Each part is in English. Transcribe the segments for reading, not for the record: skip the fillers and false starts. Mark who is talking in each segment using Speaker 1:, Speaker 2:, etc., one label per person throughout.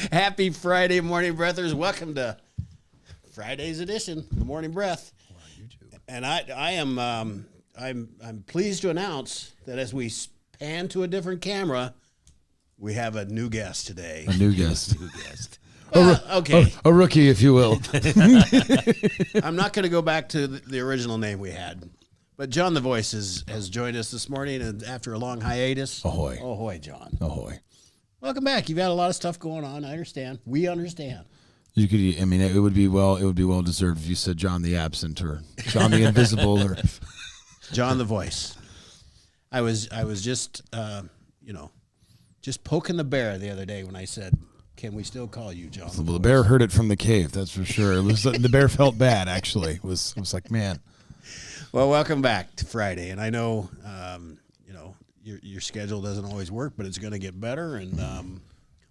Speaker 1: Happy Friday, Morning Breathers. Welcome to Friday's edition of the Morning Breath. And I'm pleased to announce that as we pan to a different camera, we have a new guest today.
Speaker 2: A new guest.
Speaker 1: Okay.
Speaker 2: A rookie, if you will.
Speaker 1: I'm not going to go back to the original name we had. But John the Voice has joined us this morning, and after a long hiatus.
Speaker 2: Ahoy.
Speaker 1: Ahoy, John.
Speaker 2: Ahoy.
Speaker 1: Welcome back. You've had a lot of stuff going on. I understand. We understand.
Speaker 2: You could. I mean, it would be well deserved if you said John the Absent or John the Invisible or
Speaker 1: John the Voice. I was just just poking the bear the other day when I said, "Can we still call you John?"
Speaker 2: Well, the bear heard it from the cave. That's for sure. It was the bear felt bad. Actually, it was like, man.
Speaker 1: Well, welcome back to Friday, and I know your schedule doesn't always work, but it's going to get better, and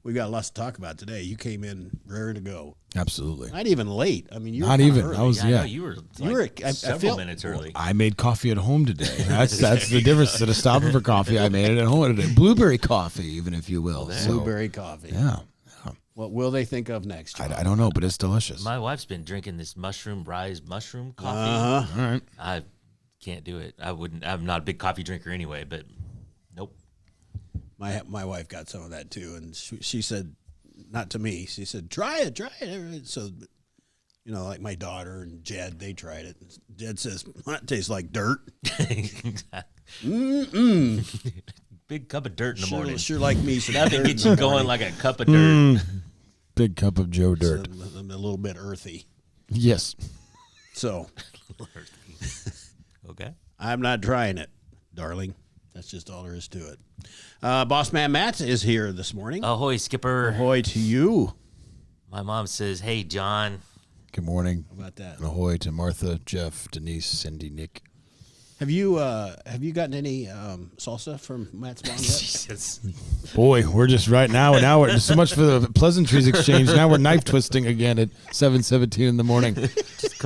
Speaker 1: we've got lots to talk about today. You came in raring to go.
Speaker 2: Absolutely.
Speaker 1: Not even late. I mean, you were
Speaker 2: not even.
Speaker 1: early.
Speaker 2: I was.
Speaker 3: I know you were. Several minutes early.
Speaker 2: I made coffee at home today. That's the difference. Instead of stopping for coffee, I made it at home today. Blueberry coffee, even if you will.
Speaker 1: Blueberry coffee.
Speaker 2: Yeah.
Speaker 1: What will they think of next, John?
Speaker 2: I don't know, but it's delicious.
Speaker 3: My wife's been drinking this rise mushroom coffee.
Speaker 2: All right.
Speaker 3: I can't do it. I'm not a big coffee drinker anyway, but nope.
Speaker 1: My wife got some of that too, and she said, not to me, she said, try it. So, like my daughter and Jed, they tried it. Jed says, it tastes like dirt.
Speaker 3: Big cup of dirt in the morning.
Speaker 1: Sure like me.
Speaker 3: Nothing gets you going like a cup of dirt.
Speaker 2: Big cup of Joe Dirt.
Speaker 1: A little bit earthy.
Speaker 2: Yes.
Speaker 1: So.
Speaker 3: Okay.
Speaker 1: I'm not trying it, darling. That's just all there is to it. Boss Man Matt is here this morning.
Speaker 3: Ahoy, Skipper.
Speaker 1: Ahoy to you.
Speaker 3: My mom says, "Hey, John."
Speaker 2: Good morning.
Speaker 1: How about that?
Speaker 2: And ahoy to Martha, Jeff, Denise, Cindy, Nick.
Speaker 1: Have you gotten any salsa from Matt's mom yet?
Speaker 3: Jesus.
Speaker 2: Boy, we're just right now. And now we're so much for the pleasantries exchange. Now we're knife twisting again at 7:17 in the morning.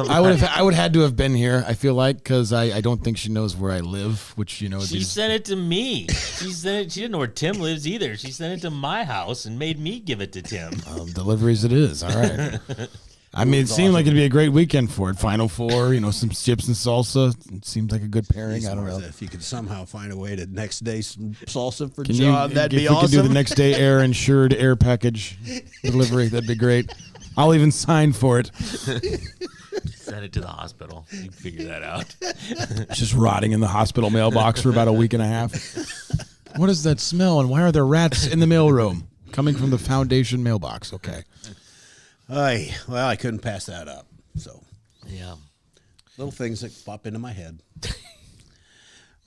Speaker 2: I would have had to have been here. I feel like because I don't think she knows where I live, which
Speaker 3: She sent it to me. She didn't know where Tim lives either. She sent it to my house and made me give it to Tim.
Speaker 2: Deliveries it is. All right. I mean, it seemed like it'd be a great weekend for it. Final Four, some chips and salsa. It seemed like a good pairing. I don't know.
Speaker 1: If you could somehow find a way to next day some salsa for John, that'd be awesome.
Speaker 2: If we could do the next day insured air package delivery, that'd be great. I'll even sign for it.
Speaker 3: Send it to the hospital. You can figure that out.
Speaker 2: It's just rotting in the hospital mailbox for about a week and a half. What is that smell, and why are there rats in the mailroom? Coming from the foundation mailbox. Okay.
Speaker 1: Well, I couldn't pass that up. So,
Speaker 3: yeah,
Speaker 1: little things that pop into my head.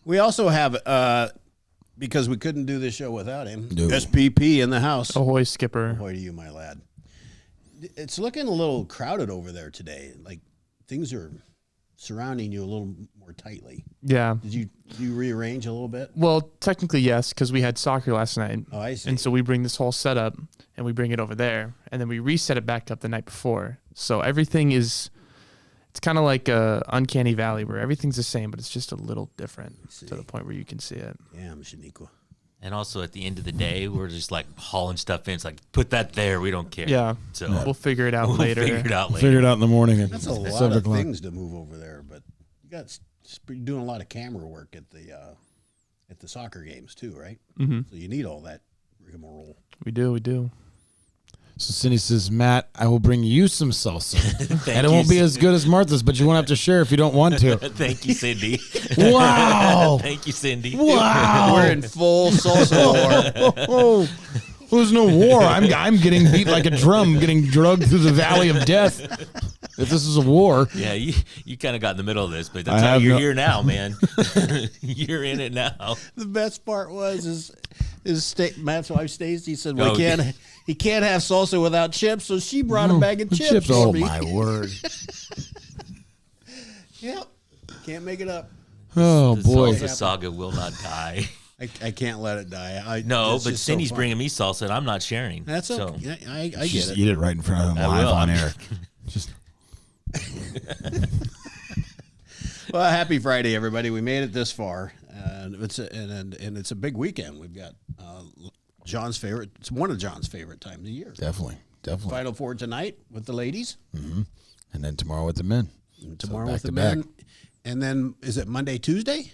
Speaker 1: We also have, because we couldn't do this show without him, SPP in the house.
Speaker 4: Ahoy, Skipper.
Speaker 1: Ahoy to you, my lad. It's looking a little crowded over there today. Like things are surrounding you a little more tightly.
Speaker 4: Yeah.
Speaker 1: Did you rearrange a little bit?
Speaker 4: Well, technically, yes, because we had soccer last night.
Speaker 1: Oh, I see.
Speaker 4: And so we bring this whole setup and we bring it over there, and then we reset it back up the night before. So everything it's kind of like a uncanny valley where everything's the same, but it's just a little different to the point where you can see it.
Speaker 1: Yeah, Shaniqua.
Speaker 3: And also at the end of the day, we're just like hauling stuff in. It's like, put that there. We don't care.
Speaker 4: Yeah.
Speaker 3: So
Speaker 4: we'll figure it out later.
Speaker 3: Figure it out later.
Speaker 2: Figure it out in the morning.
Speaker 1: That's a lot of things to move over there, but you're doing a lot of camera work at the soccer games too, right?
Speaker 4: Mm-hmm.
Speaker 1: So you need all that rigmarole.
Speaker 4: We do.
Speaker 2: So Cindy says, Matt, I will bring you some salsa. And it won't be as good as Martha's, but you won't have to share if you don't want to.
Speaker 3: Thank you, Cindy.
Speaker 2: Wow.
Speaker 3: Thank you, Cindy.
Speaker 2: Wow.
Speaker 1: We're in full salsa war.
Speaker 2: There's no war. I'm getting beat like a drum, getting drugged through the valley of death. If this is a war.
Speaker 3: Yeah, you kind of got in the middle of this, but that's how you're here now, man. You're in it now.
Speaker 1: The best part was Matt's wife Stacy said, "Well, he can't have salsa without chips," so she brought a bag of chips.
Speaker 2: Oh
Speaker 1: for me.
Speaker 2: my word!
Speaker 1: Yep, can't make it up.
Speaker 2: Oh
Speaker 3: the
Speaker 2: boy,
Speaker 3: salsa saga will not die.
Speaker 1: I can't let it die.
Speaker 3: No, but Cindy's bringing me salsa, and I'm not sharing.
Speaker 1: That's okay.
Speaker 3: So.
Speaker 1: I get
Speaker 2: just
Speaker 1: it.
Speaker 2: eat it right in front of them live on air. Just.
Speaker 1: Well, happy Friday, everybody. We made it this far, and it's a big weekend. We've got John's favorite. It's one of John's favorite times of the year.
Speaker 2: Definitely.
Speaker 1: Final four tonight with the ladies.
Speaker 2: And then tomorrow with the men.
Speaker 1: And tomorrow
Speaker 2: back
Speaker 1: with the
Speaker 2: to back.
Speaker 1: men. And then is it Monday, Tuesday?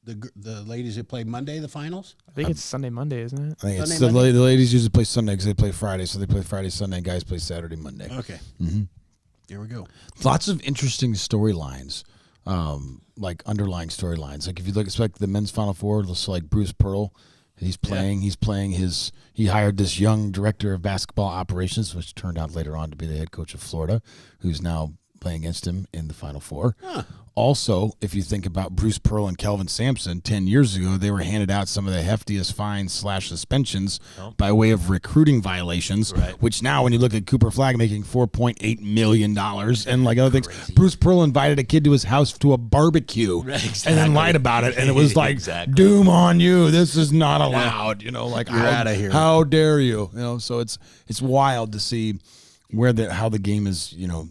Speaker 1: The ladies that play Monday, the finals?
Speaker 4: I think it's Sunday, Monday, isn't it?
Speaker 2: I think it's
Speaker 1: Sunday, Monday?
Speaker 2: the ladies usually play Sunday because they play Friday, so they play Friday, Sunday. And guys play Saturday, Monday.
Speaker 1: Okay. Here we go.
Speaker 2: Lots of interesting storylines, like underlying storylines. Like if you look at the men's Final Four, looks like Bruce Pearl. He's playing. He hired this young director of basketball operations, which turned out later on to be the head coach of Florida, who's now playing against him in the Final Four. Also, if you think about Bruce Pearl and Kelvin Sampson, 10 years ago, they were handed out some of the heftiest fines / suspensions by way of recruiting violations, which now when you look at Cooper Flagg making $4.8 million and like other things, Bruce Pearl invited a kid to his house to a barbecue and then lied about it. And it was like, doom on you. This is not allowed. You know, like,
Speaker 1: you're out of here.
Speaker 2: How dare you? You know, so it's wild to see how the game is, you know,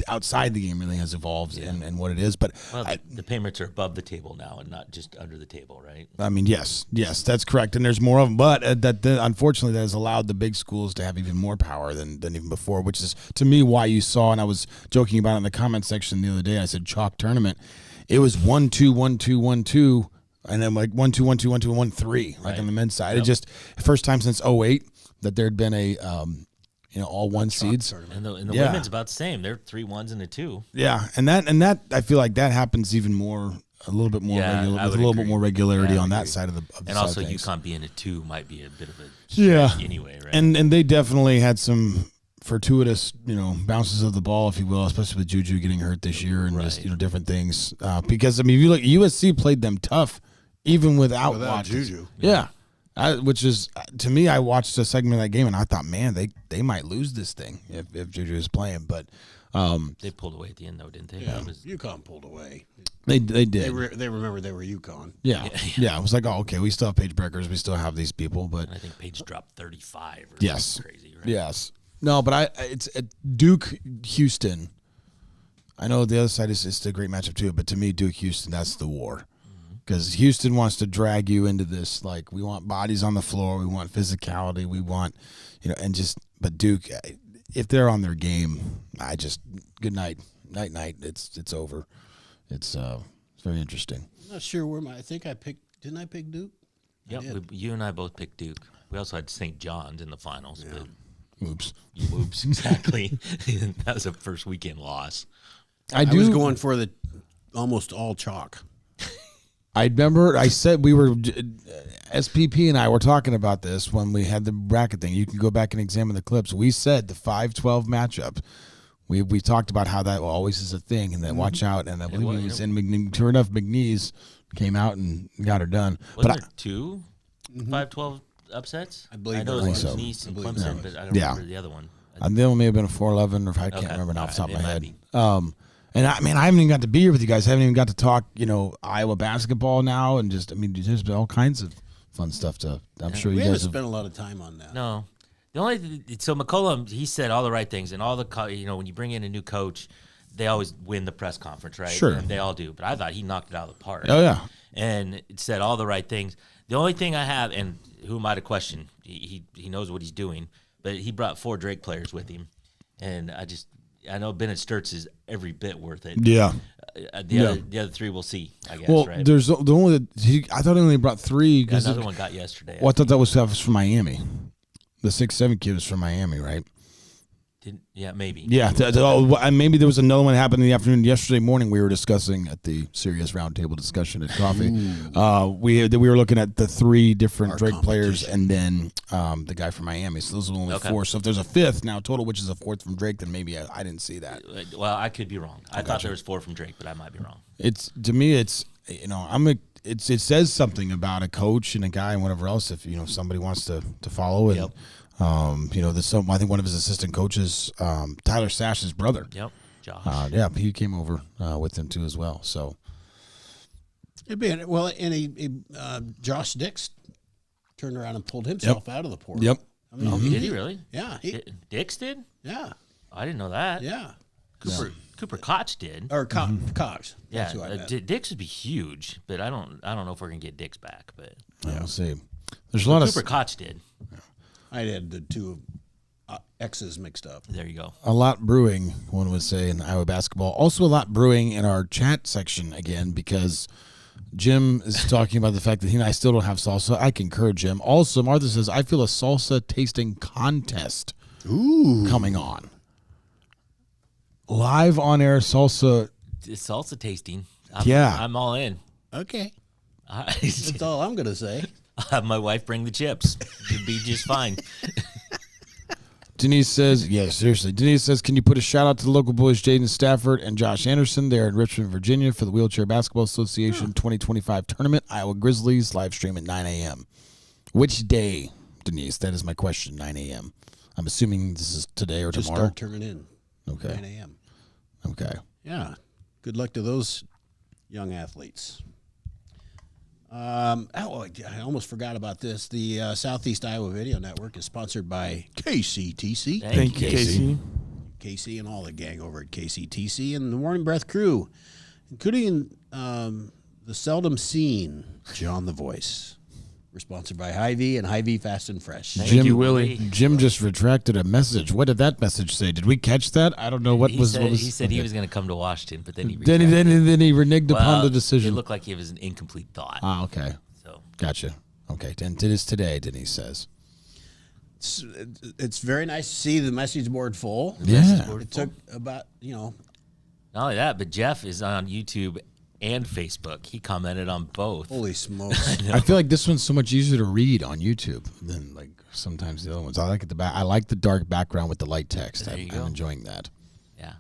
Speaker 2: outside the game really has evolved and what it is. But
Speaker 3: the payments are above the table now and not just under the table, right?
Speaker 2: I mean, yes, that's correct. And there's more of them. But unfortunately, that has allowed the big schools to have even more power than even before, which is, to me, why you saw, and I was joking about it in the comment section the other day, I said chalk tournament. It was 1-2, 1-2, 1-2, and then like 1-2, 1-2, 1-2, 1-3, like on the men's side. It just, first time since 2008 that there'd been a all one seeds.
Speaker 3: And the women's about the same. They're 3 1s and a 2.
Speaker 2: Yeah, and that I feel like that happens even more, a little bit more with a little bit more regularity on that side of the.
Speaker 3: And also, UConn being a 2 might be a bit of a
Speaker 2: stretch
Speaker 3: anyway, right?
Speaker 2: And they definitely had some fortuitous, bounces of the ball, if you will, especially with Juju getting hurt this year and just different things. Because I mean, if you look, USC played them tough, even without Watkins.
Speaker 1: Juju.
Speaker 2: Yeah. Which is, to me, I watched a segment of that game and I thought, man, they might lose this thing if Juju is playing. But
Speaker 3: they pulled away at the end, though, didn't they?
Speaker 1: Yeah, UConn pulled away.
Speaker 2: They did.
Speaker 1: They remembered they were UConn.
Speaker 2: Yeah. Yeah. It was like, oh, okay, we still have Paige Breckers. We still have these people. But
Speaker 3: and I think Paige dropped 35 or
Speaker 2: something
Speaker 3: crazy, right?
Speaker 2: Yes. No, but it's Duke, Houston. I know the other side is a great matchup too, but to me, Duke, Houston, that's the war. Because Houston wants to drag you into this, like, we want bodies on the floor, we want physicality, we want, but Duke, if they're on their game, good night, night, it's over. It's very interesting.
Speaker 1: I'm not sure where didn't I pick Duke?
Speaker 3: Yeah, you and I both picked Duke. We also had St. John's in the finals.
Speaker 1: Yeah.
Speaker 3: But
Speaker 2: Oops,
Speaker 3: exactly. That was a first weekend loss.
Speaker 1: I was going for the almost all chalk.
Speaker 2: I remember I said we were SPP and I were talking about this when we had the bracket thing. You can go back and examine the clips. We said the 5-12 matchup. We talked about how that always is a thing, and then watch out. And I believe it was in McNeese. Sure enough, McNeese came out and got her done.
Speaker 3: Wasn't there 2 5-12 upsets?
Speaker 1: I believe
Speaker 3: I know
Speaker 1: there
Speaker 3: it was
Speaker 1: was.
Speaker 3: McNeese and
Speaker 1: I believe
Speaker 3: Clemson,
Speaker 1: there
Speaker 3: but I don't remember the other one.
Speaker 2: The other may have been a 4-11, or I can't remember now off the top of my
Speaker 3: it
Speaker 2: head.
Speaker 3: might be.
Speaker 2: And I haven't even got to be here with you guys. I haven't even got to talk, Iowa basketball now, and there's been all kinds of fun stuff I'm sure you
Speaker 1: We
Speaker 2: guys
Speaker 1: haven't
Speaker 2: have.
Speaker 1: spent a lot of time on that.
Speaker 3: No. So McCollum, he said all the right things, and all the when you bring in a new coach, they always win the press conference, right?
Speaker 2: Sure.
Speaker 3: And they all do. But I thought he knocked it out of the park.
Speaker 2: Oh, yeah.
Speaker 3: And it said all the right things. The only thing I have, and who am I to question? He knows what he's doing, but he brought 4 Drake players with him, and I know Bennett Sturts is every bit worth it.
Speaker 2: Yeah.
Speaker 3: The other 3 we'll see, I guess.
Speaker 2: Well,
Speaker 3: right?
Speaker 2: there's the only I thought he only brought 3 because
Speaker 3: Another one got yesterday.
Speaker 2: Well, I thought that was from Miami. The 6'7" kid was from Miami, right?
Speaker 3: Maybe.
Speaker 2: Yeah, and maybe there was another one that happened in the afternoon. Yesterday morning, we were discussing at the Serious Roundtable discussion at coffee. We were looking at the 3 different Drake players and then the guy from Miami. So those are only 4. So if there's a 5th now total, which is a 4th from Drake, then maybe I didn't see that.
Speaker 3: Well, I could be wrong. I thought there was 4 from Drake, but I might be wrong.
Speaker 2: It's to me, it's it says something about a coach and a guy and whatever else if somebody wants to follow it.
Speaker 3: Yep.
Speaker 2: I think one of his assistant coaches, Tyler Sash's brother.
Speaker 3: Yep, Josh.
Speaker 2: He came over with him too as well. So
Speaker 1: It'd be and Josh Dix turned around and pulled himself out of the portal.
Speaker 2: Yep.
Speaker 1: I mean,
Speaker 3: Did he really?
Speaker 1: Yeah.
Speaker 3: Dix did?
Speaker 1: Yeah.
Speaker 3: I didn't know that.
Speaker 1: Yeah.
Speaker 3: Cooper Koch did.
Speaker 1: Or Cox.
Speaker 3: Yeah,
Speaker 1: That's who I meant.
Speaker 3: Dix would be huge, but I don't know if we're gonna get Dix back. But
Speaker 2: we'll see. There's a lot
Speaker 3: Cooper Koch did.
Speaker 1: I had the two X's mixed up.
Speaker 3: There you go.
Speaker 2: A lot brewing, one would say, in Iowa basketball. Also, a lot brewing in our chat section again because Jim is talking about the fact that he and I still don't have salsa. I concur, Jim. Also, Martha says, I feel a salsa tasting contest coming on. Live on air salsa.
Speaker 3: It's salsa tasting.
Speaker 2: Yeah.
Speaker 3: I'm all in.
Speaker 1: Okay.
Speaker 3: I
Speaker 1: That's all I'm going to say.
Speaker 3: I'll have my wife bring the chips. It'd be just fine.
Speaker 2: Denise says, yeah, seriously. Denise says, can you put a shout out to the local boys, Jaden Stafford and Josh Anderson? They're in Richmond, Virginia for the Wheelchair Basketball Association 2025 tournament. Iowa Grizzlies live stream at 9 a.m. Which day, Denise? That is my question, 9 a.m. I'm assuming this is today or
Speaker 1: Just
Speaker 2: tomorrow.
Speaker 1: start turning in.
Speaker 2: Okay.
Speaker 1: 9 a.m.
Speaker 2: Okay.
Speaker 1: Yeah. Good luck to those young athletes. I almost forgot about this. The Southeast Iowa Video Network is sponsored by KCTC.
Speaker 4: Thank you, Casey.
Speaker 1: Casey and all the gang over at KCTC and the Morning Breath crew, including the seldom seen John the Voice. We're sponsored by Hy-Vee and Hy-Vee Fast and Fresh.
Speaker 4: Thank you, Willie.
Speaker 2: Jim just retracted a message. What did that message say? Did we catch that? I don't know what
Speaker 3: He
Speaker 2: was.
Speaker 3: said,
Speaker 2: what was
Speaker 3: he said he
Speaker 2: okay.
Speaker 3: was going to come to Washington, but then he
Speaker 2: Then he reneged upon
Speaker 3: Well,
Speaker 2: the decision.
Speaker 3: It looked like it was an incomplete thought.
Speaker 2: Ah, okay.
Speaker 3: So
Speaker 2: Gotcha. Okay. Then it is today, Denise says.
Speaker 1: It's very nice to see the message board full.
Speaker 2: Yeah.
Speaker 1: It took about,
Speaker 3: not only that, but Jeff is on YouTube and Facebook. He commented on both.
Speaker 1: holy smokes.
Speaker 2: I feel like this one's so much easier to read on YouTube than like sometimes the other ones. I like the I like the dark background with the light text.
Speaker 3: There
Speaker 2: I'm
Speaker 3: you go.
Speaker 2: enjoying that.
Speaker 3: Yeah.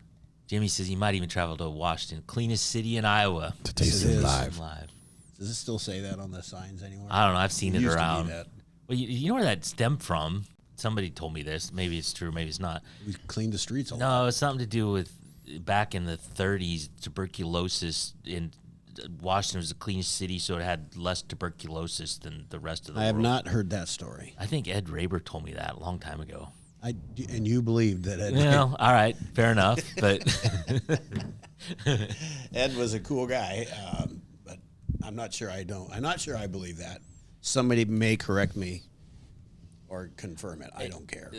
Speaker 3: Jimmy says he might even travel to Washington, cleanest city in Iowa.
Speaker 2: To taste
Speaker 1: It
Speaker 2: it
Speaker 1: is.
Speaker 2: live.
Speaker 1: Does it still say that on the signs anywhere?
Speaker 3: I don't know. I've seen it
Speaker 1: used to be
Speaker 3: around.
Speaker 1: that.
Speaker 3: Well, you know where that stemmed from? Somebody told me this. Maybe it's true. Maybe it's not.
Speaker 1: We cleaned the streets a lot.
Speaker 3: No, it's something to do with back in the 30s, tuberculosis in Washington was the cleanest city, so it had less tuberculosis than the rest of the
Speaker 1: I have
Speaker 3: world.
Speaker 1: not heard that story.
Speaker 3: I think Ed Raber told me that a long time ago.
Speaker 1: And you believed that Ed,
Speaker 3: Well, all right, fair enough. But
Speaker 1: Ed was a cool guy, but I'm not sure I believe that. Somebody may correct me or confirm it. I don't care.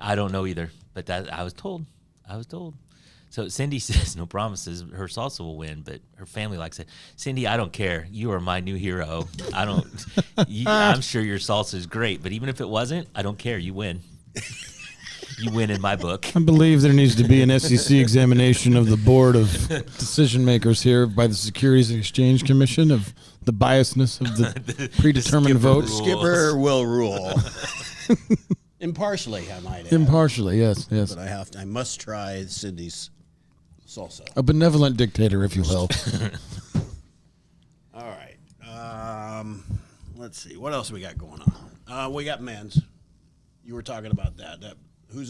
Speaker 3: I don't know either. But that I was told. So Cindy says no promises. Her salsa will win, but her family likes it. Cindy, I don't care. You are my new hero. I don't. I'm sure your salsa is great, but even if it wasn't, I don't care. You win. You win in my book.
Speaker 2: I believe there needs to be an SEC examination of the board of decision makers here by the Securities and Exchange Commission of the biasness of the predetermined vote.
Speaker 3: rules.
Speaker 1: Skipper will rule. Impartially, I might add.
Speaker 2: Impartially, yes.
Speaker 1: But I must try Cindy's salsa.
Speaker 2: A benevolent dictator, if you will.
Speaker 1: All right. Let's see. What else we got going on? We got men's. You were talking about that.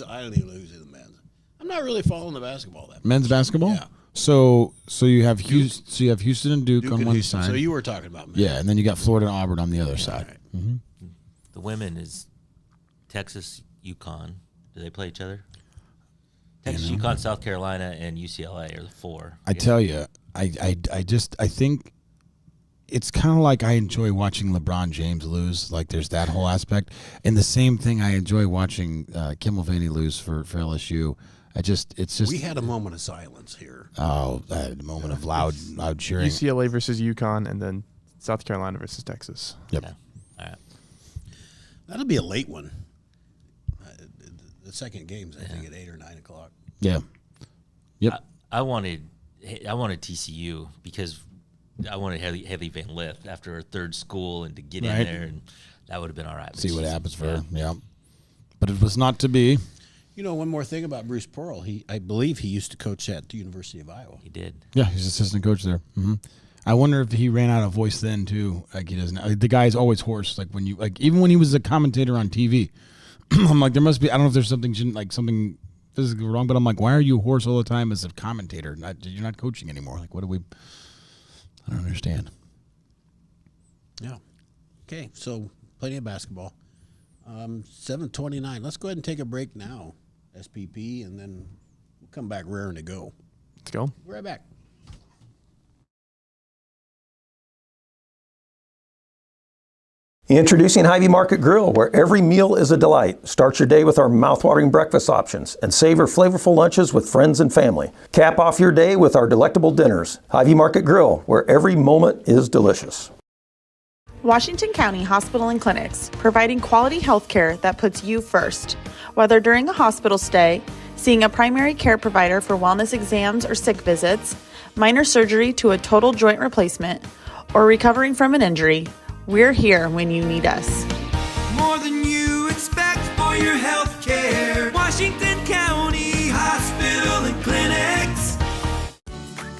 Speaker 1: I don't even know who's in the men's. I'm not really following the basketball that much.
Speaker 2: Men's basketball?
Speaker 1: Yeah.
Speaker 2: So you have Houston, and Duke on
Speaker 1: Duke and
Speaker 2: one
Speaker 1: Houston.
Speaker 2: side.
Speaker 1: So you were talking about men's.
Speaker 2: Yeah, and then you got Florida and Auburn on the other side.
Speaker 1: right.
Speaker 3: The women is Texas, UConn. Do they play each other? Texas, UConn, South Carolina, and UCLA are the four.
Speaker 2: I tell you, I think it's kind of like I enjoy watching LeBron James lose. Like there's that whole aspect, and the same thing I enjoy watching Kim Mulvaney lose for LSU. It's just
Speaker 1: We had a moment of silence here.
Speaker 2: a moment of loud cheering.
Speaker 4: UCLA versus UConn, and then South Carolina versus Texas.
Speaker 2: Yep.
Speaker 3: Okay. All right.
Speaker 1: That'll be a late one. The second game's, I think, at 8 or 9 o'clock.
Speaker 2: Yeah. Yep.
Speaker 3: I wanted TCU because I wanted Haley Van Lith after her third school and to get
Speaker 2: Right.
Speaker 3: in there, and that would have been all right. But
Speaker 2: See what
Speaker 3: she's-
Speaker 2: happens for her. Yeah. But it was not to be.
Speaker 1: You know, one more thing about Bruce Pearl. I believe he used to coach at the University of Iowa.
Speaker 3: He did.
Speaker 2: Yeah, he's assistant coach there. I wonder if he ran out of voice then too. Like he doesn't. Like, the guy's always hoarse. Like when you even when he was a commentator on TV, I'm like there must be. I don't know if there's something something physically wrong, but I'm like, why are you hoarse all the time as a commentator? You're not coaching anymore. Like what do we? I don't understand.
Speaker 1: Yeah. Okay, so plenty of basketball. 7:29. Let's go ahead and take a break now. SPP, and then we'll come back raring to go.
Speaker 4: Let's go.
Speaker 1: We're right back.
Speaker 5: Introducing Hy-Vee Market Grill, where every meal is a delight. Start your day with our mouthwatering breakfast options and savor flavorful lunches with friends and family. Cap off your day with our delectable dinners. Hy-Vee Market Grill, where every moment is delicious.
Speaker 6: Washington County Hospital and Clinics, providing quality health care that puts you first. Whether during a hospital stay, seeing a primary care provider for wellness exams or sick visits, minor surgery to a total joint replacement, or recovering from an injury, we're here when you need us.
Speaker 7: More than you expect for your health care. Washington County Hospital and Clinics.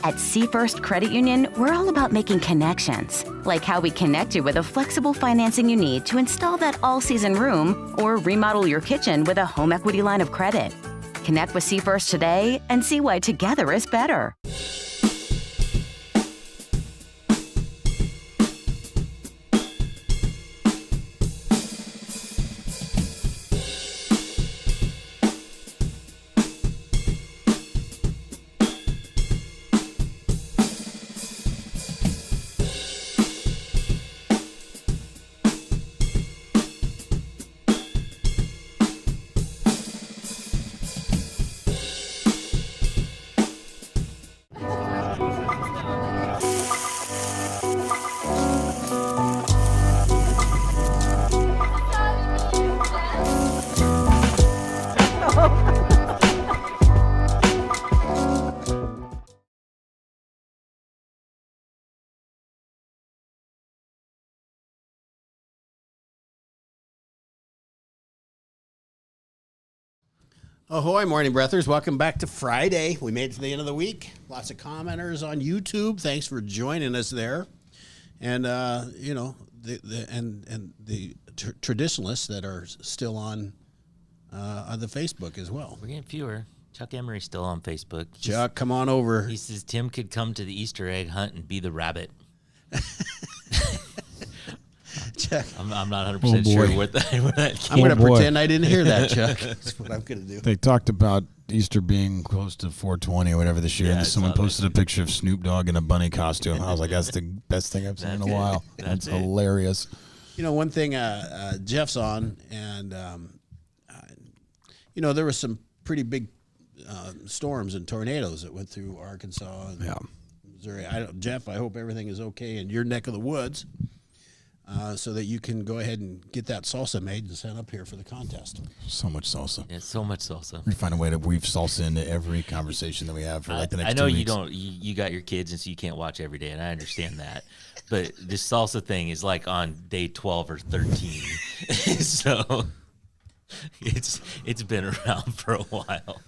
Speaker 8: At Seafirst Credit Union, we're all about making connections, like how we connect you with the flexible financing you need to install that all-season room or remodel your kitchen with a home equity line of credit. Connect with Seafirst today and see why together is better.
Speaker 1: Ahoy, morning breathers. Welcome back to Friday. We made it to the end of the week. Lots of commenters on YouTube. Thanks for joining us there. And, the traditionalists that are still on the Facebook as well.
Speaker 3: We're getting fewer. Chuck Emery's still on Facebook.
Speaker 1: Chuck, come on over.
Speaker 3: He says Tim could come to the Easter egg hunt and be the rabbit.
Speaker 1: Chuck.
Speaker 3: I'm not 100% sure where that came.
Speaker 1: I'm going to pretend I didn't hear that, Chuck. That's what I'm going to do.
Speaker 2: They talked about Easter being close to 420 or whatever this year,
Speaker 3: Yeah,
Speaker 2: and someone posted a picture of Snoop Dogg in a bunny costume. I was like, that's the best thing I've seen in a while. That's hilarious.
Speaker 1: You know, one thing Jeff's on, and, there was some pretty big storms and tornadoes that went through Arkansas and Missouri. Jeff, I hope everything is okay in your neck of the woods. So that you can go ahead and get that salsa made and send up here for the contest.
Speaker 2: So much salsa.
Speaker 3: Yeah, so much salsa.
Speaker 2: We find a way to weave salsa into every conversation that we have for like the next 2 weeks.
Speaker 3: I know you don't. You got your kids, and so you can't watch every day, and I understand that. But this salsa thing is like on day 12 or 13, so it's been around for a while.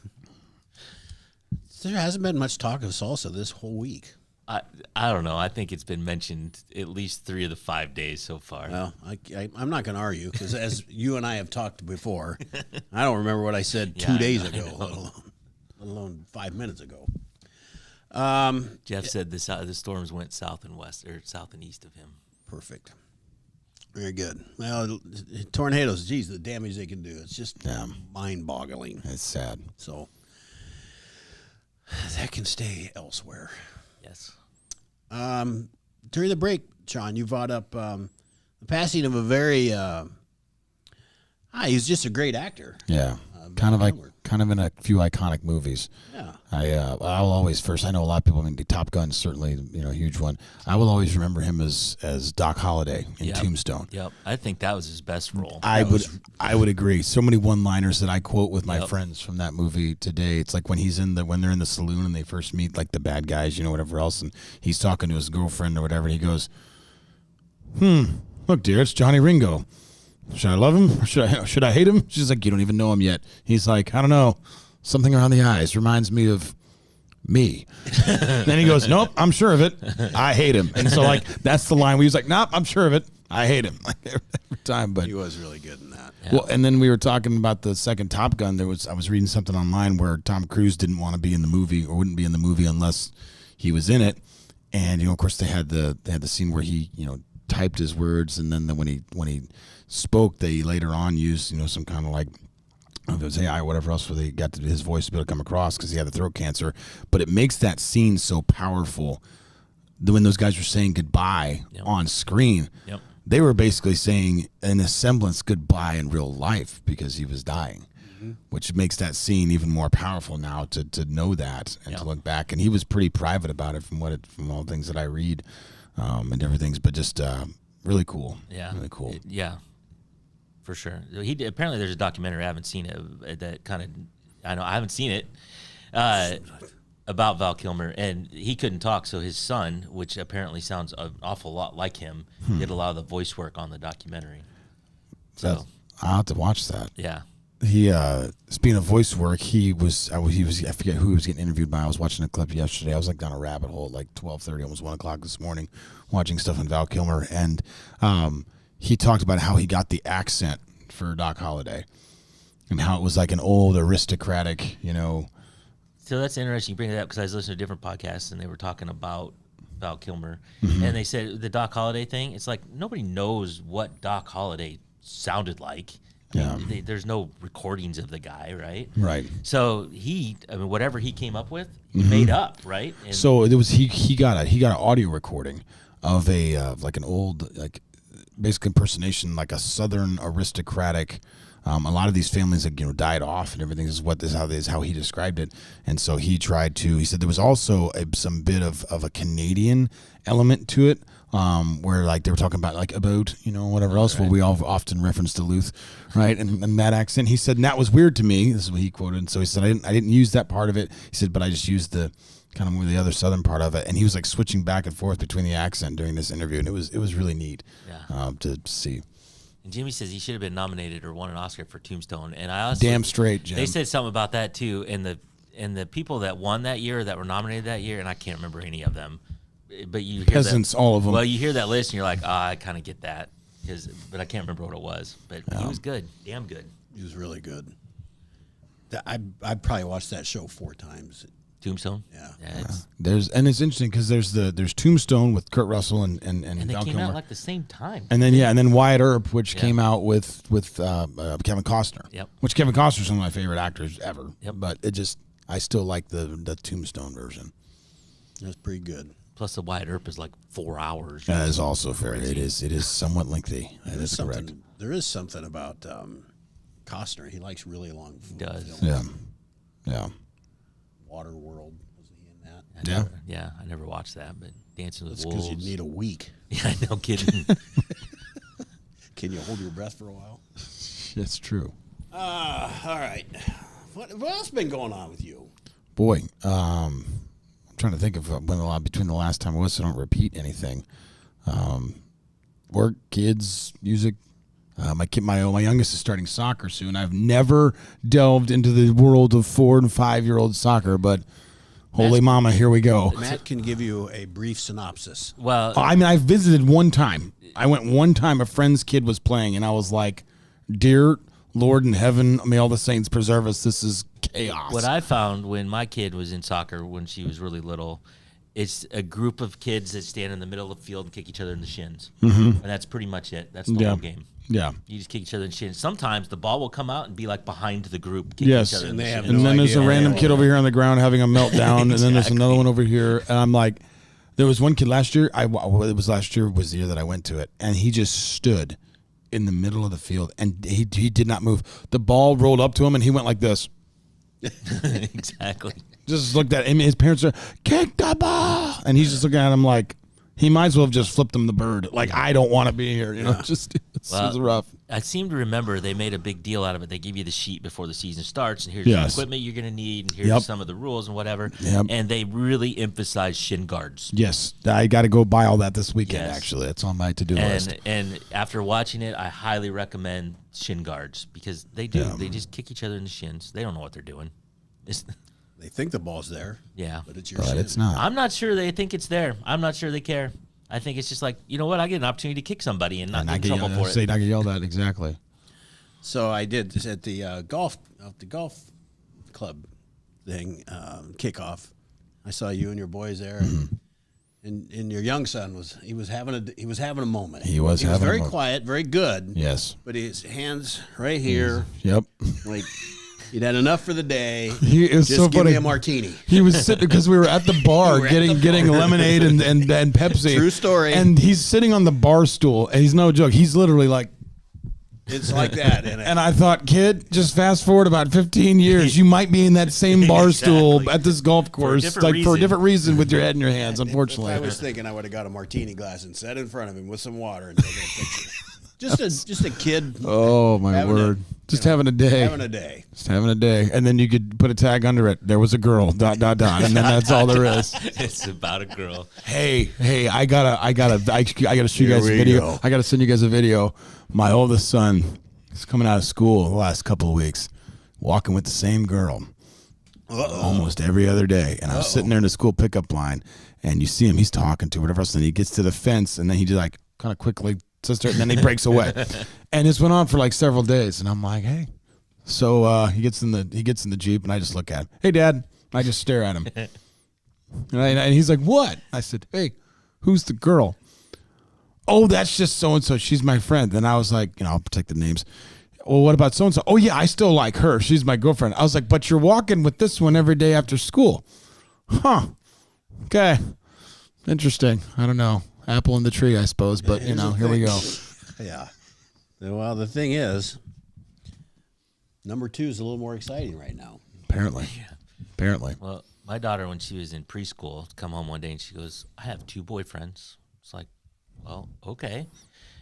Speaker 1: There hasn't been much talk of salsa this whole week.
Speaker 3: I don't know. I think it's been mentioned at least 3 of the 5 days so far.
Speaker 1: Well, I'm not going to argue because as you and I have talked before, I don't remember what I said 2 days ago, let alone 5 minutes ago.
Speaker 3: Jeff said the storms went south and west or south and east of him.
Speaker 1: Perfect. Very good. Well, tornadoes, geez, the damage they can do. It's just mind-boggling.
Speaker 2: It's sad.
Speaker 1: So that can stay elsewhere.
Speaker 3: Yes.
Speaker 1: During the break, Sean, you brought up the passing of a very he's just a great actor.
Speaker 2: Yeah. Kind of in a few iconic movies.
Speaker 1: Yeah.
Speaker 2: I'll always I know a lot of people, Top Gun's certainly, a huge one. I will always remember him as Doc Holliday in Tombstone.
Speaker 3: Yep. I think that was his best role.
Speaker 2: I would agree. So many one-liners that I quote with my friends from that movie today. It's like when they're in the saloon and they first meet like the bad guys, whatever else, and he's talking to his girlfriend or whatever, and he goes, look, dear, it's Johnny Ringo. Should I love him or should I hate him? She's like, you don't even know him yet. He's like, I don't know. Something around the eyes reminds me of me. Then he goes, nope, I'm sure of it. I hate him. And so like that's the line where he's like, nope, I'm sure of it. I hate him. Like every time. But
Speaker 1: he was really good in that.
Speaker 2: Yeah. Well, and then we were talking about the second Top Gun. I was reading something online where Tom Cruise didn't want to be in the movie or wouldn't be in the movie unless he was in it. And of course they had the scene where he typed his words, and then when he spoke, they later on used some kind of like if it was AI or whatever else where they got his voice to be able to come across because he had the throat cancer. But it makes that scene so powerful when those guys were saying goodbye on screen they were basically saying in a semblance goodbye in real life because he was dying, which makes that scene even more powerful now to know that and to look back. And he was pretty private about it from all the things that I read and everything. But just really cool.
Speaker 3: Yeah,
Speaker 2: really cool.
Speaker 3: For sure. Apparently there's a documentary, I haven't seen it, that kind of, I haven't seen it, about Val Kilmer, and he couldn't talk, so his son, which apparently sounds an awful lot like him, did a lot of the voice work on the documentary. So
Speaker 2: I'll have to watch that.
Speaker 3: Yeah.
Speaker 2: He speaking of voice work, he was I forget who he was getting interviewed by. I was watching a clip yesterday. I was like down a rabbit hole at like 12:30, almost 1 o'clock this morning, watching stuff on Val Kilmer, and he talked about how he got the accent for Doc Holliday, and how it was like an old aristocratic,
Speaker 3: So that's interesting you bring it up, because I was listening to different podcasts and they were talking about Val Kilmer, and they said the Doc Holliday thing, it's like nobody knows what Doc Holliday sounded like. There's no recordings of the guy, right?
Speaker 2: Right.
Speaker 3: So whatever he came up with, he made up, right? And
Speaker 2: so it was he got an audio recording of like an old, like basically impersonation, like a Southern aristocratic. A lot of these families had died off and everything. This is how he described it. And so he said there was also some bit of a Canadian element to it, where like they were talking about whatever else. Well, we all often reference Duluth, right? And that accent. He said, and that was weird to me. This is what he quoted. And so he said, I didn't use that part of it. He said, but I just used the kind of more the other Southern part of it. And he was like switching back and forth between the accent during this interview, and it was really neat to see.
Speaker 3: And Jimmy says he should have been nominated or won an Oscar for Tombstone. And I also
Speaker 2: damn straight, Jim.
Speaker 3: They said something about that too. And the people that won that year, that were nominated that year, and I can't remember any of them, but you hear
Speaker 2: peasants, all of them.
Speaker 3: Well, you hear that list and you're like, I kind of get that, but I can't remember what it was. But he was good, damn good.
Speaker 1: He was really good. I probably watched that show 4 times.
Speaker 3: Tombstone.
Speaker 1: Yeah.
Speaker 2: It's interesting because there's Tombstone with Kurt Russell and
Speaker 3: they
Speaker 2: Val
Speaker 3: came
Speaker 2: Kilmer.
Speaker 3: out like the same time.
Speaker 2: And then Wyatt Earp, which came out with Kevin Costner.
Speaker 3: Yep.
Speaker 2: Which Kevin Costner's one of my favorite actors ever.
Speaker 3: Yep.
Speaker 2: But I still like the Tombstone version.
Speaker 1: That's pretty good.
Speaker 3: Plus the Wyatt Earp is like 4 hours.
Speaker 2: That is also very. It is somewhat lengthy. That is correct.
Speaker 1: There is something about Costner. He likes really long.
Speaker 3: He does.
Speaker 1: Films.
Speaker 2: Yeah.
Speaker 1: Waterworld, was he in that?
Speaker 3: I never watched that, but Dancing with
Speaker 1: That's
Speaker 3: Wolves.
Speaker 1: because you'd need a week.
Speaker 3: Yeah, no kidding.
Speaker 1: Can you hold your breath for a while?
Speaker 2: That's true.
Speaker 1: All right. What else has been going on with you?
Speaker 2: Boy, I'm trying to think of between the last time I was, so I don't repeat anything. Work, kids, music. My youngest is starting soccer soon. I've never delved into the world of 4 and 5-year-old soccer, but holy mama, here we go.
Speaker 1: Matt can give you a brief synopsis.
Speaker 3: Well,
Speaker 2: I visited one time. I went one time. A friend's kid was playing, and I was like, "Dear Lord in heaven, may all the saints preserve us. This is chaos."
Speaker 3: What I found when my kid was in soccer when she was really little, it's a group of kids that stand in the middle of the field and kick each other in the shins, and that's pretty much it. That's the whole game.
Speaker 2: Yeah.
Speaker 3: You just kick each other in the shins. Sometimes the ball will come out and be like behind the group, kicking each other in the shins.
Speaker 2: And then there's a random kid over here on the ground having a meltdown, and then there's another one over here. And I'm like, there was one kid last year. Was the year that I went to it, and he just stood in the middle of the field, and he did not move. The ball rolled up to him, and he went like this.
Speaker 3: Exactly.
Speaker 2: Just looked at him. His parents are, "Kick the ball," and he's just looking at him like he might as well have just flipped him the bird. Like, I don't want to be here. It was rough.
Speaker 3: I seem to remember they made a big deal out of it. They give you the sheet before the season starts, and here's the equipment you're going to need, and here's some of the rules and whatever.
Speaker 2: Yep.
Speaker 3: And they really emphasize shin guards.
Speaker 2: Yes, I got to go buy all that this weekend. Actually, it's on my to-do list.
Speaker 3: And after watching it, I highly recommend shin guards because they do. They just kick each other in the shins. They don't know what they're doing.
Speaker 1: They think the ball's there.
Speaker 3: Yeah.
Speaker 1: But it's your shin.
Speaker 2: It's not.
Speaker 3: I'm not sure they think it's there. I'm not sure they care. I think it's just like, you know what? I get an opportunity to kick somebody and not get in trouble for it.
Speaker 2: Not get yelled at, exactly.
Speaker 1: So I did at the golf club thing kickoff. I saw you and your boys there, and your young son was having a moment.
Speaker 2: He was having
Speaker 1: very
Speaker 2: a moment.
Speaker 1: quiet, very good.
Speaker 2: Yes,
Speaker 1: but his hands right here.
Speaker 2: Yep.
Speaker 1: Like He'd had enough for the day.
Speaker 2: It was
Speaker 1: Just
Speaker 2: so
Speaker 1: give
Speaker 2: funny.
Speaker 1: me a martini.
Speaker 2: He was sitting because we were at the bar
Speaker 1: We were at
Speaker 2: getting lemonade and Pepsi.
Speaker 1: True story.
Speaker 2: And he's sitting on the bar stool, and he's no joke. He's literally like,
Speaker 1: It's like that.
Speaker 2: and I thought, kid, just fast forward about 15 years, you might be in that same bar stool
Speaker 3: Exactly.
Speaker 2: at this golf course,
Speaker 3: different
Speaker 2: for a
Speaker 3: reason.
Speaker 2: different reason with your head in your hands.
Speaker 1: If I
Speaker 2: Unfortunately,
Speaker 1: was thinking, I would have got a martini glass and sat in front of him with some water and taken a picture. just a kid
Speaker 2: oh my
Speaker 1: having
Speaker 2: word, just having a day.
Speaker 1: having a day.
Speaker 2: Just having a day, and then you could put a tag under it. There was a girl. ... And then that's all there is.
Speaker 3: It's about a girl.
Speaker 2: Hey, I gotta show you guys a
Speaker 1: we
Speaker 2: video.
Speaker 1: go.
Speaker 2: I gotta send you guys a video. My oldest son is coming out of school the last couple of weeks, walking with the same girl almost every other day. And I was sitting there in the school pickup line, and you see him. He's talking to her, whatever else. And he gets to the fence, and then he just like kind of quickly sister, and then he breaks away. And this went on for like several days. And I'm like, hey. So he gets in the Jeep, and I just look at him. Hey, Dad. I just stare at him. And he's like, what? I said, hey, who's the girl? Oh, that's just so-and-so. She's my friend. And I was like, I'll protect the names. Well, what about so-and-so? Oh, yeah, I still like her. She's my girlfriend. I was like, but you're walking with this one every day after school. Huh. Okay. Interesting. I don't know. Apple in the tree, I suppose. But, here we go.
Speaker 1: Yeah. Well, the thing is, number 2 is a little more exciting right now.
Speaker 2: Apparently.
Speaker 3: Well, my daughter, when she was in preschool, come home one day and she goes, I have 2 boyfriends. It's like, well, okay.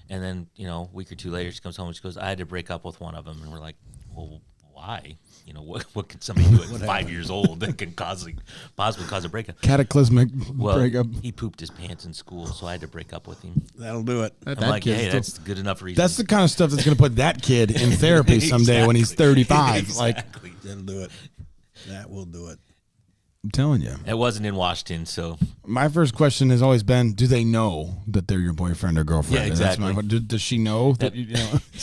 Speaker 3: And then, a week or 2 later, she comes home and she goes, I had to break up with one of them. And we're like, well, why? What could somebody do at 5 years old that can possibly cause a breakup?
Speaker 2: Cataclysmic
Speaker 3: Well,
Speaker 2: breakup.
Speaker 3: he pooped his pants in school, so I had to break up with him.
Speaker 1: That'll do it.
Speaker 3: I'm like, hey, that's good enough reason.
Speaker 2: That's the kind of stuff that's going to put that kid in therapy someday when he's 35.
Speaker 3: Exactly.
Speaker 1: That'll do it. That will do it.
Speaker 2: I'm telling you.
Speaker 3: It wasn't in Washington, so
Speaker 2: My first question has always been, do they know that they're your boyfriend or girlfriend?
Speaker 3: Yeah,
Speaker 2: And that's
Speaker 3: exactly.
Speaker 2: does she know? That,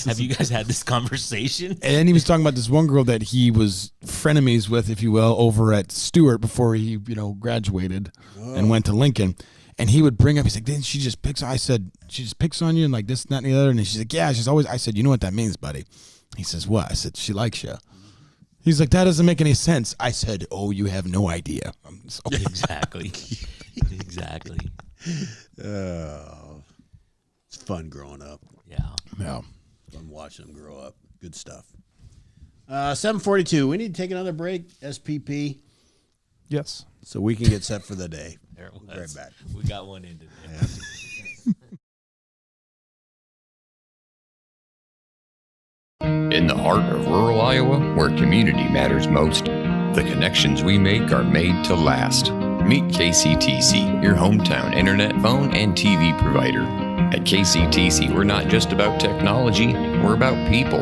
Speaker 3: have you guys had this conversation?
Speaker 2: And he was talking about this one girl that he was frenemies with, if you will, over at Stewart before he, graduated and went to Lincoln. And he would bring up, he's like, didn't she just picks? I said, she just picks on you and like this, that, and the other. And she's like, yeah, she's always, I said, you know what that means, buddy? He says, what? I said, she likes you. He's like, that doesn't make any sense. I said, oh, you have no idea. So,
Speaker 3: Exactly. Exactly.
Speaker 1: It's fun growing up.
Speaker 3: Yeah.
Speaker 2: yeah.
Speaker 1: Fun watching them grow up. Good stuff. 7:42. We need to take another break, SPP,
Speaker 4: Yes.
Speaker 1: so we can get set for the day.
Speaker 3: There it
Speaker 1: We'll be right
Speaker 3: was.
Speaker 1: back.
Speaker 3: We got one into there.
Speaker 9: In the heart of rural Iowa, where community matters most, the connections we make are made to last. Meet KCTC, your hometown internet, phone, and TV provider. At KCTC, we're not just about technology, we're about people.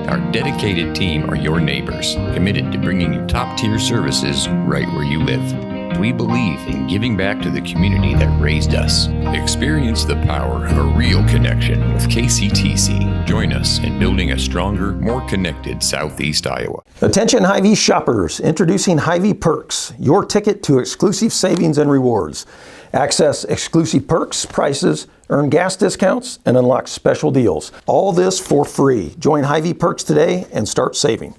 Speaker 9: Our dedicated team are your neighbors, committed to bringing you top-tier services right where you live. We believe in giving back to the community that raised us. Experience the power of a real connection with KCTC. Join us in building a stronger, more connected Southeast Iowa.
Speaker 5: Attention Hy-Vee shoppers, introducing Hy-Vee Perks, your ticket to exclusive savings and rewards. Access exclusive perks, prices, earn gas discounts, and unlock special deals. All this for free. Join Hy-Vee Perks today and start saving.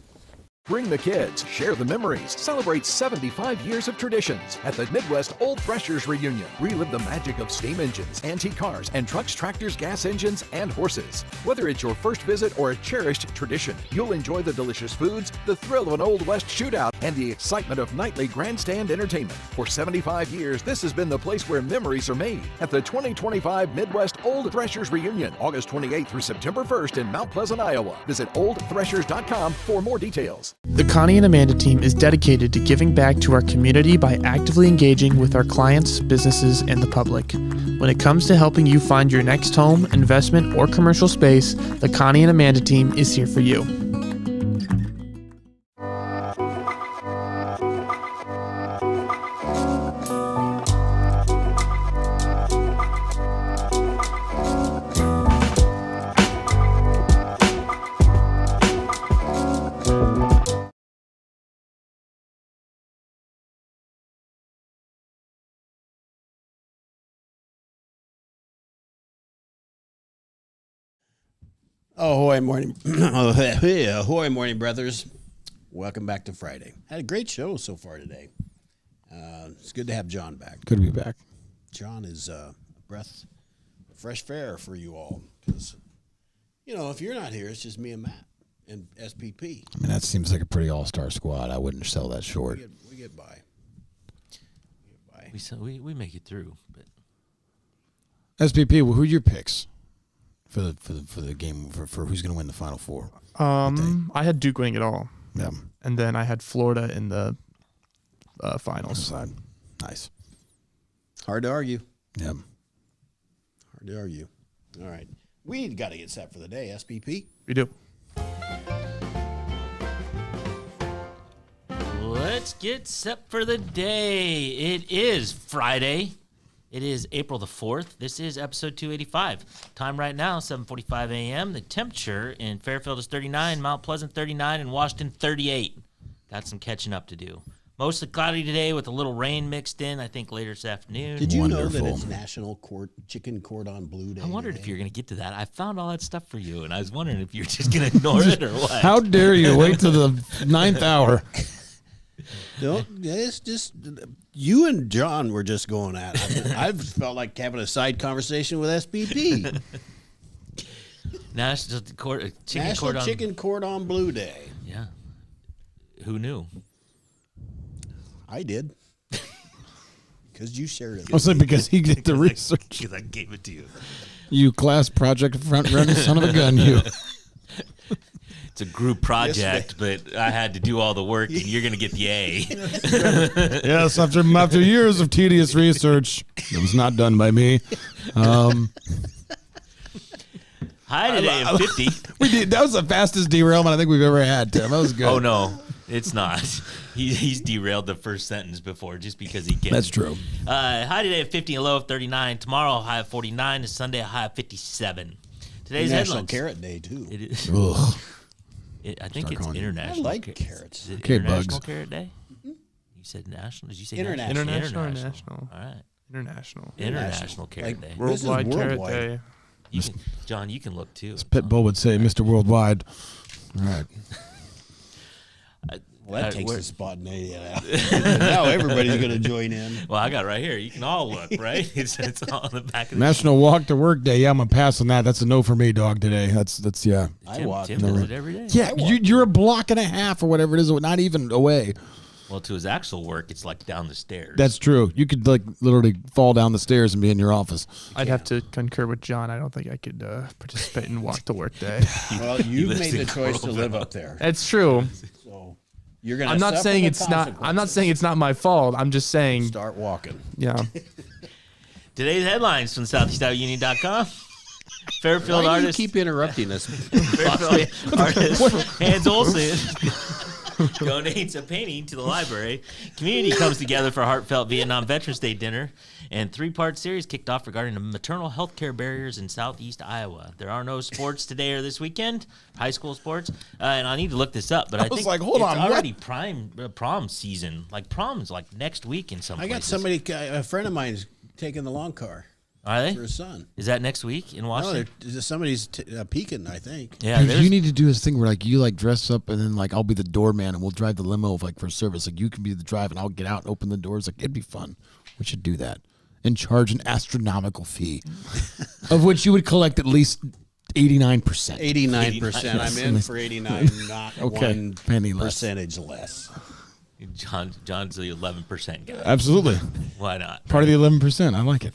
Speaker 10: Bring the kids, share the memories, celebrate 75 years of traditions at the Midwest Old Threshers Reunion. Relive the magic of steam engines, antique cars, and trucks, tractors, gas engines, and horses. Whether it's your first visit or a cherished tradition, you'll enjoy the delicious foods, the thrill of an Old West shootout, and the excitement of nightly grandstand entertainment. For 75 years, this has been the place where memories are made at the 2025 Midwest Old Threshers Reunion, August 28th through September 1st in Mount Pleasant, Iowa. Visit oldthreshers.com for more details.
Speaker 4: The Connie and Amanda team is dedicated to giving back to our community by actively engaging with our clients, businesses, and the public. When it comes to helping you find your next home, investment, or commercial space, the Connie and Amanda team is here for you.
Speaker 1: Ahoy, morning. Ahoy, morning, brothers. Welcome back to Friday. Had a great show so far today. It's good to have John back.
Speaker 2: Good to be back.
Speaker 1: John is a breath of fresh air for you all. Because, if you're not here, it's just me and Matt and SPP.
Speaker 2: I mean, that seems like a pretty all-star squad. I wouldn't sell that short.
Speaker 1: We get by.
Speaker 3: We make it through. But
Speaker 2: SPP, who are your picks for the game for who's going to win the Final Four?
Speaker 4: I had Duke winning it all.
Speaker 2: Yeah.
Speaker 4: And then I had Florida in the finals.
Speaker 2: Nice.
Speaker 1: Hard to argue.
Speaker 2: Yeah.
Speaker 1: Hard to argue. All right. We got to get set for the day, SPP.
Speaker 4: We do.
Speaker 3: let's get set for the day. It is Friday. It is April the 4th. This is episode 285. Time right now, 7:45 a.m. The temperature in Fairfield is 39, Mount Pleasant 39, and Washington 38. Got some catching up to do. Mostly cloudy today with a little rain mixed in, I think, later this afternoon.
Speaker 1: Did you know that it's National Chicken Cordon Bleu Day?
Speaker 3: I wondered if you were going to get to that. I found all that stuff for you, and I was wondering if you were just going to ignore it or what.
Speaker 2: How dare you wait till the 9th hour?
Speaker 1: No, it's just you and John were just going at it. I've felt like having a side conversation with SPP.
Speaker 3: National
Speaker 1: Chicken Cordon Bleu Day.
Speaker 3: Yeah. Who knew?
Speaker 1: I did. Because you shared it.
Speaker 2: I was like, because he did the research.
Speaker 3: Because I gave it to you.
Speaker 2: You class project front runner son of a gun, you.
Speaker 3: It's a group project, but I had to do all the work, and you're going to get the A.
Speaker 2: Yes, after years of tedious research, it was not done by me.
Speaker 3: Hi today at 50.
Speaker 2: That was the fastest derailment I think we've ever had, Tim. That was good.
Speaker 3: Oh, no, it's not. He's derailed the first sentence before just because he can.
Speaker 2: That's true.
Speaker 3: High today at 50, a low of 39. Tomorrow, a high of 49. And Sunday, a high of 57. Today's
Speaker 1: National
Speaker 3: headlines.
Speaker 1: Carrot Day, too.
Speaker 3: It is.
Speaker 2: Ugh.
Speaker 3: I think it's international.
Speaker 1: I like carrots.
Speaker 3: Is it
Speaker 2: Okay,
Speaker 3: International
Speaker 2: Bugs.
Speaker 3: Carrot Day? You said national? Did you say
Speaker 1: International.
Speaker 4: International or national?
Speaker 3: All right.
Speaker 4: International.
Speaker 3: International Carrot Day.
Speaker 1: This is
Speaker 4: Worldwide Carrot
Speaker 1: worldwide.
Speaker 4: Day.
Speaker 3: John, you can look too.
Speaker 2: Pitbull would say, Mr. Worldwide. All right.
Speaker 1: Well, that takes the spontaneity out. Now everybody's going to join in.
Speaker 3: Well, I got it right here. You can all look, right? It's all on the back of the
Speaker 2: National Walk to Work Day. Yeah, I'm going to pass on that. That's a no for me, dog, today. That's yeah.
Speaker 1: I walk.
Speaker 3: Tim does it every day.
Speaker 2: Yeah, you're a block and a half or whatever it is, not even away.
Speaker 3: Well, to his actual work, it's like down the stairs.
Speaker 2: That's true. You could like literally fall down the stairs and be in your office.
Speaker 4: I'd have to concur with John. I don't think I could participate in Walk to Work Day.
Speaker 1: Well, you've made the choice to live up there.
Speaker 4: That's true.
Speaker 1: So you're going to
Speaker 4: I'm not saying it's not. I'm not saying it's not my fault. I'm just saying.
Speaker 1: Start walking.
Speaker 4: Yeah.
Speaker 3: Today's headlines from SoutheastIUnion.com. Fairfield
Speaker 1: Why do you
Speaker 3: artist.
Speaker 1: keep interrupting us?
Speaker 3: Fairfield artist Hans Olsen donates a painting to the library. Community comes together for a heartfelt Vietnam Veterans Day dinner. And 3-part series kicked off regarding the maternal health care barriers in southeast Iowa. There are no sports today or this weekend, high school sports. And I need to look this up, but I
Speaker 2: was
Speaker 3: think
Speaker 2: like, hold
Speaker 3: it's
Speaker 2: on,
Speaker 3: already prom season. Like prom's like next week in some
Speaker 1: I got
Speaker 3: places.
Speaker 1: a friend of mine's taking the long car
Speaker 3: Are they?
Speaker 1: for his son.
Speaker 3: Is that next week in
Speaker 1: No,
Speaker 3: Washington?
Speaker 1: somebody's peeking, I think.
Speaker 3: Yeah,
Speaker 2: Dude,
Speaker 3: there's-
Speaker 2: you need to do this thing where like you like dress up and then like I'll be the doorman and we'll drive the limo like for service. Like you can be the drive and I'll get out and open the doors. Like it'd be fun. We should do that and charge an astronomical fee, of which you would collect at least 89%.
Speaker 1: 89%. I'm in for 89, not
Speaker 2: Okay,
Speaker 1: one
Speaker 2: penny less.
Speaker 1: percentage less.
Speaker 3: John's the 11% guy.
Speaker 2: Absolutely,
Speaker 3: Why not?
Speaker 2: part of the 11%. I like it.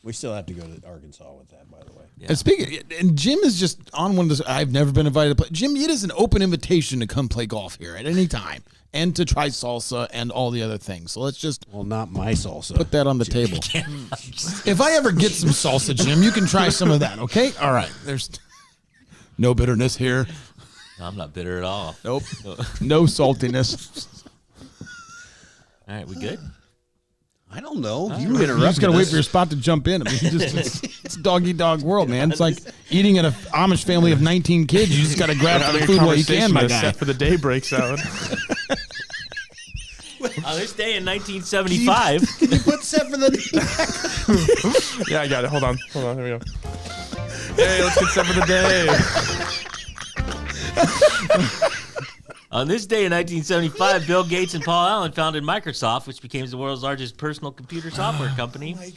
Speaker 1: We still have to go to Arkansas with that, by the way.
Speaker 3: Yeah.
Speaker 2: And speaking, and Jim is just on one of those. I've never been invited to play. Jim, it is an open invitation to come play golf here at any time and to try salsa and all the other things. So let's just
Speaker 1: Well, not my salsa.
Speaker 2: put that on the table. If I ever get some salsa, Jim, you can try some of that. Okay? All right. There's no bitterness here.
Speaker 3: I'm not bitter at all.
Speaker 2: Nope. No saltiness.
Speaker 3: All right, we good?
Speaker 1: I don't know. You
Speaker 2: You
Speaker 1: interrupted
Speaker 2: just gotta wait
Speaker 1: us.
Speaker 2: for your spot to jump in. I mean, it's dog eat dog world, man. It's like eating at an Amish family of 19 kids. You just gotta grab for the food while you can, my guy.
Speaker 4: Set for the day breaks out.
Speaker 3: On this day in 1975,
Speaker 1: Can you put set for the
Speaker 4: Yeah, I got it. Hold on. Here we go. Hey, let's get set for the day.
Speaker 3: On this day in 1975, Bill Gates and Paul Allen founded Microsoft, which became the world's largest personal computer software company. Oh, my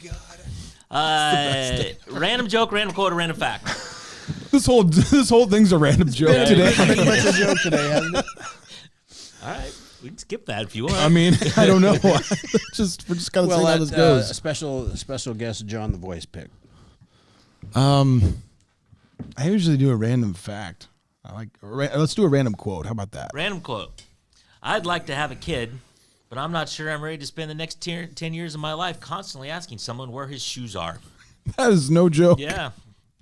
Speaker 3: God. Random joke, random quote, or random fact.
Speaker 2: This whole thing's a random joke today.
Speaker 1: Pretty much a joke today, hasn't it?
Speaker 3: All right. We can skip that if you want.
Speaker 2: I mean, I don't know. we're just kind of seeing how this goes.
Speaker 1: Special guest John the Voice pick.
Speaker 2: I usually do a random fact. Let's do a random quote. How about that?
Speaker 3: Random quote. I'd like to have a kid, but I'm not sure I'm ready to spend the next 10 years of my life constantly asking someone where his shoes are.
Speaker 2: That is no joke.
Speaker 3: Yeah.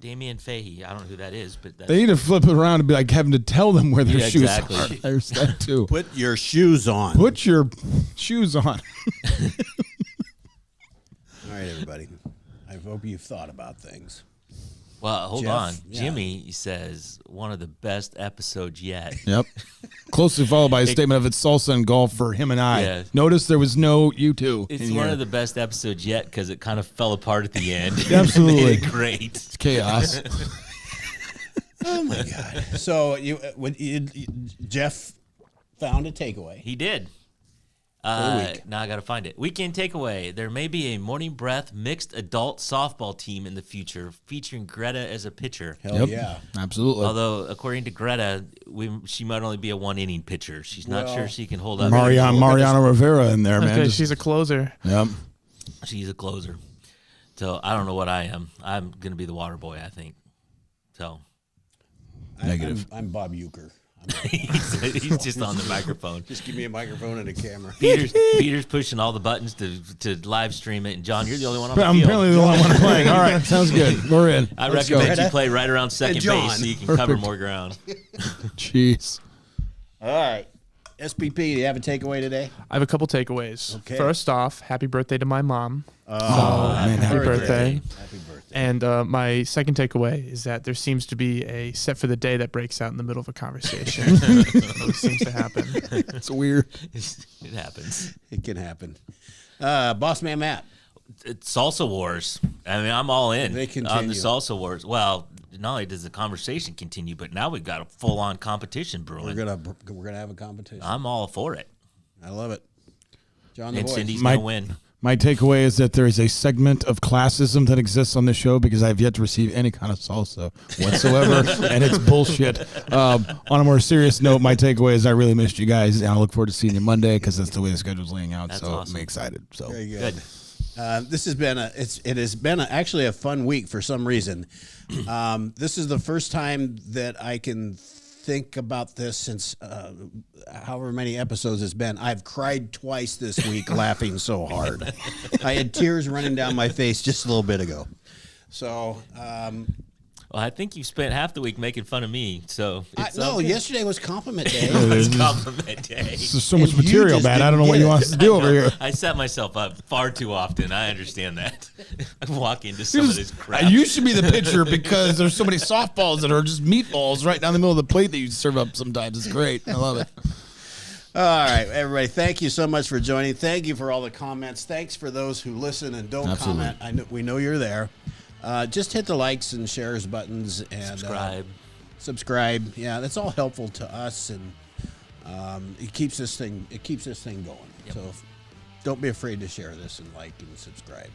Speaker 3: Damien Fahey. I don't know who that is, but
Speaker 2: they need to flip it around and be like having to tell them where their shoes
Speaker 3: exactly.
Speaker 2: are. There's that too.
Speaker 1: Put your shoes on.
Speaker 2: Put your shoes on.
Speaker 1: All right, everybody. I hope you've thought about things.
Speaker 3: Well, hold
Speaker 1: Jeff,
Speaker 3: on.
Speaker 1: yeah.
Speaker 3: Jimmy says one of the best episodes yet.
Speaker 2: Yep. Closely followed by a statement of it's salsa and golf for him and I.
Speaker 3: Yeah.
Speaker 2: Notice there was no you two.
Speaker 3: It's one of the best episodes yet because it kind of fell apart at the end.
Speaker 2: Absolutely.
Speaker 3: Made it great.
Speaker 2: It's chaos.
Speaker 1: Oh my God! So Jeff found a takeaway.
Speaker 3: He did. Now I got to find it. Weekend takeaway. There may be a Morning Breath mixed adult softball team in the future featuring Greta as a pitcher.
Speaker 1: Hell yeah.
Speaker 2: Absolutely.
Speaker 3: Although, according to Greta, she might only be a one-inning pitcher. She's not sure she can hold up.
Speaker 2: Mariano Rivera in there, man.
Speaker 4: Okay, she's a closer.
Speaker 2: Yep.
Speaker 3: She's a closer. So I don't know what I am. I'm going to be the water boy, I think. So
Speaker 2: Negative.
Speaker 1: I'm Bob Euchre.
Speaker 3: he's just on the microphone.
Speaker 1: Just give me a microphone and a camera.
Speaker 3: Peter's pushing all the buttons to live stream it, and John, you're the only one on the
Speaker 2: I'm
Speaker 3: field.
Speaker 2: apparently the only one playing. All right, sounds good. We're in.
Speaker 3: I
Speaker 2: Let's
Speaker 3: recommend
Speaker 2: go.
Speaker 3: you play right around second
Speaker 1: John.
Speaker 3: base so you can cover more ground.
Speaker 2: Jeez.
Speaker 1: All right. SPP, do you have a takeaway today?
Speaker 4: I have a couple takeaways.
Speaker 1: Okay.
Speaker 4: First off, happy birthday to my mom.
Speaker 2: Man,
Speaker 4: Happy birthday.
Speaker 1: Happy birthday.
Speaker 4: And my second takeaway is that there seems to be a set for the day that breaks out in the middle of a conversation. It seems to happen.
Speaker 2: It's weird.
Speaker 3: It happens.
Speaker 1: It can happen. Boss Man Matt.
Speaker 3: It's Salsa Wars. I mean, I'm all in
Speaker 1: They
Speaker 3: on
Speaker 1: continue.
Speaker 3: the Salsa Wars. Well, not only does the conversation continue, but now we've got a full-on competition brewing.
Speaker 1: We're gonna have a competition.
Speaker 3: I'm all for it.
Speaker 1: I love it. John the
Speaker 3: And
Speaker 1: Voice.
Speaker 3: Cindy's going to win.
Speaker 2: My takeaway is that there is a segment of classism that exists on the show because I've yet to receive any kind of salsa whatsoever, and it's bullshit. On a more serious note, my takeaway is I really missed you guys, and I look forward to seeing you Monday because that's the way the schedule's laying out.
Speaker 3: That's
Speaker 2: so
Speaker 3: awesome.
Speaker 2: I'm excited. So
Speaker 1: Very
Speaker 3: Good.
Speaker 1: This has been actually a fun week for some reason. This is the first time that I can think about this since however many episodes it's been. I've cried twice this week laughing so hard. I had tears running down my face just a little bit ago. So
Speaker 3: Well, I think you spent half the week making fun of me, so it's
Speaker 1: no,
Speaker 3: okay.
Speaker 1: yesterday was compliment day.
Speaker 3: It's compliment day.
Speaker 2: There's so much
Speaker 1: And you
Speaker 2: material,
Speaker 1: just
Speaker 2: man. I
Speaker 1: didn't
Speaker 2: don't know what
Speaker 1: get
Speaker 2: you
Speaker 1: it.
Speaker 2: want us to do over here.
Speaker 3: I set myself up far too often. I understand that. I walk into some of this crap.
Speaker 2: You should be the pitcher because there's so many softballs that are just meatballs right down the middle of the plate that you serve up sometimes. It's great. I love it.
Speaker 1: All right, everybody, thank you so much for joining. Thank you for all the comments. Thanks for those who listen and don't
Speaker 2: Absolutely.
Speaker 1: comment. We know you're there. Just hit the likes and shares buttons and
Speaker 3: Subscribe.
Speaker 1: Yeah, that's all helpful to us, and it keeps this thing going.
Speaker 3: Yep.
Speaker 1: So don't be afraid to share this and like and subscribe.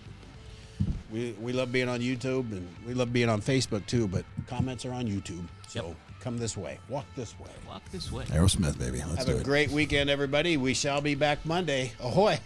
Speaker 1: We love being on YouTube, and we love being on Facebook too. But comments are on YouTube, so come this way, walk this way.
Speaker 3: Walk this way.
Speaker 2: Aerosmith, baby. Let's
Speaker 1: Have
Speaker 2: do
Speaker 1: a
Speaker 2: it.
Speaker 1: great weekend, everybody. We shall be back Monday. Ahoy!